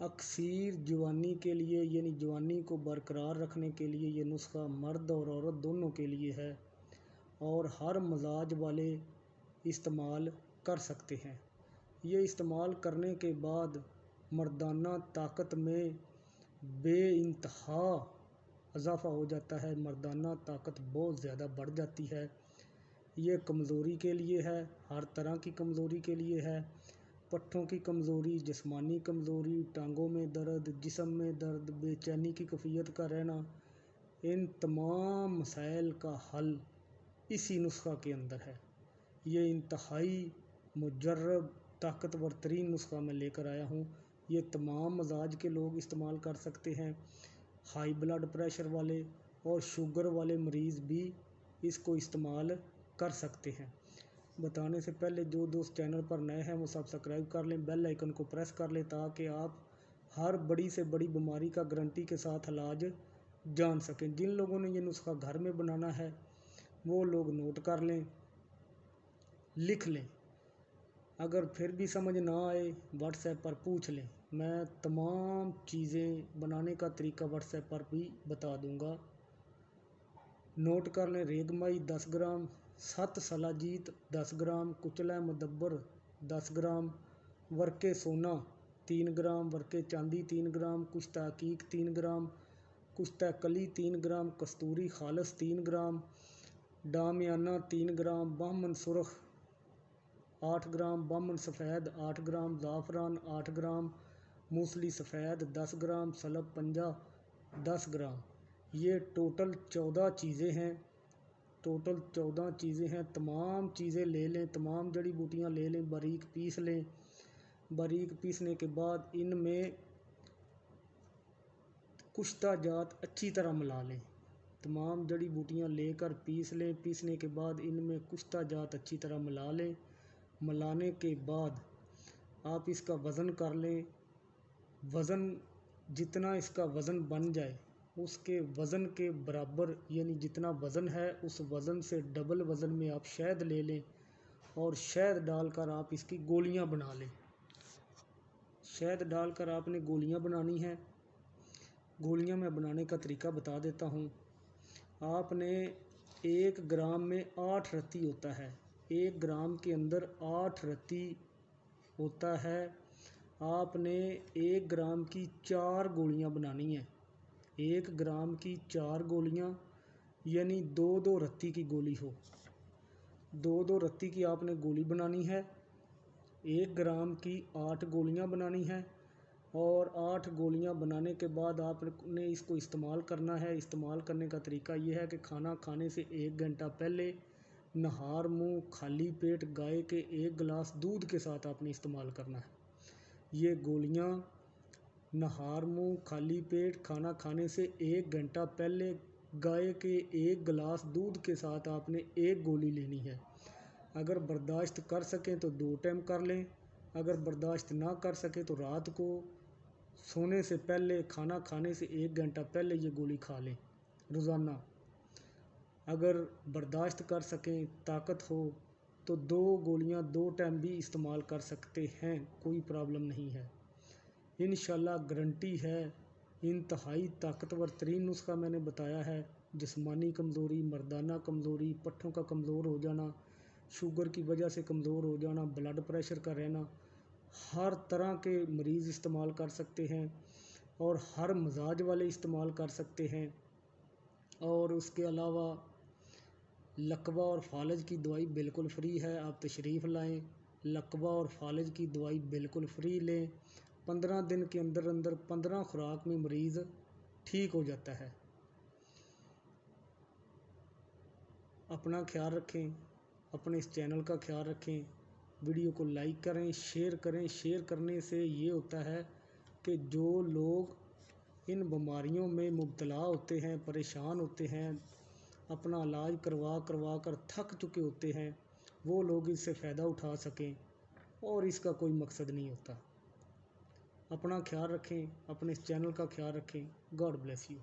اکسیر جوانی کے لیے یعنی جوانی کو برقرار رکھنے کے لیے یہ نسخہ مرد اور عورت دونوں کے لیے ہے اور ہر مزاج والے استعمال کر سکتے ہیں۔ یہ استعمال کرنے کے بعد مردانہ طاقت میں بے انتہا اضافہ ہو جاتا ہے، مردانہ طاقت بہت زیادہ بڑھ جاتی ہے۔ یہ کمزوری کے لیے ہے، ہر طرح کی کمزوری کے لیے ہے، پٹھوں کی کمزوری، جسمانی کمزوری، ٹانگوں میں درد، جسم میں درد، بے چینی کی کیفیت کا رہنا، ان تمام مسائل کا حل اسی نسخہ کے اندر ہے۔ یہ انتہائی مجرب طاقتور ترین نسخہ میں لے کر آیا ہوں۔ یہ تمام مزاج کے لوگ استعمال کر سکتے ہیں۔ ہائی بلڈ پریشر والے اور شوگر والے مریض بھی اس کو استعمال کر سکتے ہیں۔ بتانے سے پہلے جو دوست چینل پر نئے ہیں وہ سبسکرائب کر لیں، بیل آئیکن کو پریس کر لیں تاکہ آپ ہر بڑی سے بڑی بیماری کا گارنٹی کے ساتھ علاج جان سکیں۔ جن لوگوں نے یہ نسخہ گھر میں بنانا ہے وہ لوگ نوٹ کر لیں، لکھ لیں۔ اگر پھر بھی سمجھ نہ آئے واٹس ایپ پر پوچھ لیں، میں تمام چیزیں بنانے کا طریقہ واٹس ایپ پر بھی بتا دوں گا۔ نوٹ کر لیں: ریگ مائی 10 گرام، 7 سلاجیت 10 گرام، کچلا مدبر 10 گرام، ورق سونا 3 گرام، ورق چاندی 3 گرام، کشتہ عقیق 3 گرام، کشتہ کلی 3 گرام، کستوری خالص 3 گرام، ڈامیانہ 3 گرام، بہمن سرخ 8 گرام، بہمن سفید 8 گرام، زعفران 8 گرام، موسلی سفید 10 گرام، سلب پنجہ 10 گرام۔ یہ ٹوٹل 14 چیزیں ہیں۔ تمام چیزیں لے لیں، تمام جڑی بوٹیاں لے لیں، باریک پیس لیں۔ باریک پیسنے کے بعد ان میں کشتہ جات اچھی طرح ملا لیں۔ تمام جڑی بوٹیاں لے کر پیس لیں۔ پیسنے کے بعد ان میں کشتہ جات اچھی طرح ملا لیں۔ ملانے کے بعد آپ اس کا وزن کر لیں۔ جتنا اس کا وزن بن جائے اس کے وزن کے برابر، یعنی جتنا وزن ہے اس وزن سے ڈبل وزن میں آپ شہد لے لیں اور شہد ڈال کر آپ اس کی گولیاں بنا لیں۔ شہد ڈال کر آپ نے گولیاں بنانی ہیں۔ گولیاں میں بنانے کا طریقہ بتا دیتا ہوں۔ آپ نے 1 گرام میں 8 رتی ہوتا ہے، 1 گرام کے اندر 8 رتی ہوتا ہے۔ آپ نے 1 گرام کی 4 گولیاں بنانی ہیں۔ 1 گرام کی 4 گولیاں یعنی 2 رتی کی گولی ہو، 2 رتی کی آپ نے گولی بنانی ہے۔ 1 گرام کی 8 گولیاں بنانی ہیں اور 8 گولیاں بنانے کے بعد آپ نے اس کو استعمال کرنا ہے۔ استعمال کرنے کا طریقہ یہ ہے کہ کھانا کھانے سے 1 گھنٹہ پہلے نہار منہ خالی پیٹ گائے کے 1 گلاس دودھ کے ساتھ آپ نے استعمال کرنا ہے۔ یہ گولیاں نہار منہ خالی پیٹ کھانا کھانے سے 1 گھنٹہ پہلے گائے کے 1 گلاس دودھ کے ساتھ آپ نے 1 گولی لینی ہے۔ اگر برداشت کر سکیں تو 2 ٹائم کر لیں، اگر برداشت نہ کر سکیں تو رات کو سونے سے پہلے کھانا کھانے سے 1 گھنٹہ پہلے یہ گولی کھا لیں روزانہ۔ اگر برداشت کر سکیں، طاقت ہو تو 2 گولیاں 2 ٹائم بھی استعمال کر سکتے ہیں، کوئی پرابلم نہیں ہے۔ انشاءاللہ گارنٹی ہے۔ انتہائی طاقتور ترین نسخہ میں نے بتایا ہے۔ جسمانی کمزوری، مردانہ کمزوری، پٹھوں کا کمزور ہو جانا، شوگر کی وجہ سے کمزور ہو جانا، بلڈ پریشر کا رہنا، ہر طرح کے مریض استعمال کر سکتے ہیں اور ہر مزاج والے استعمال کر سکتے ہیں۔ اور اس کے علاوہ لقوہ اور فالج کی دوائی بالکل فری ہے، آپ تشریف لائیں، لقوہ اور فالج کی دوائی بالکل فری لیں۔ 15 دن کے اندر 15 خوراک میں مریض ٹھیک ہو جاتا ہے۔ اپنا خیال رکھیں، اپنے اس چینل کا خیال رکھیں، ویڈیو کو لائک کریں، شیئر کریں۔ شیئر کرنے سے یہ ہوتا ہے کہ جو لوگ ان بیماریوں میں مبتلا ہوتے ہیں، پریشان ہوتے ہیں، اپنا علاج کروا کر تھک چکے ہوتے ہیں، وہ لوگ اس سے فائدہ اٹھا سکیں اور اس کا کوئی مقصد نہیں ہوتا۔ اپنا خیال رکھیں، اپنے اس چینل کا خیال رکھیں۔ God bless you.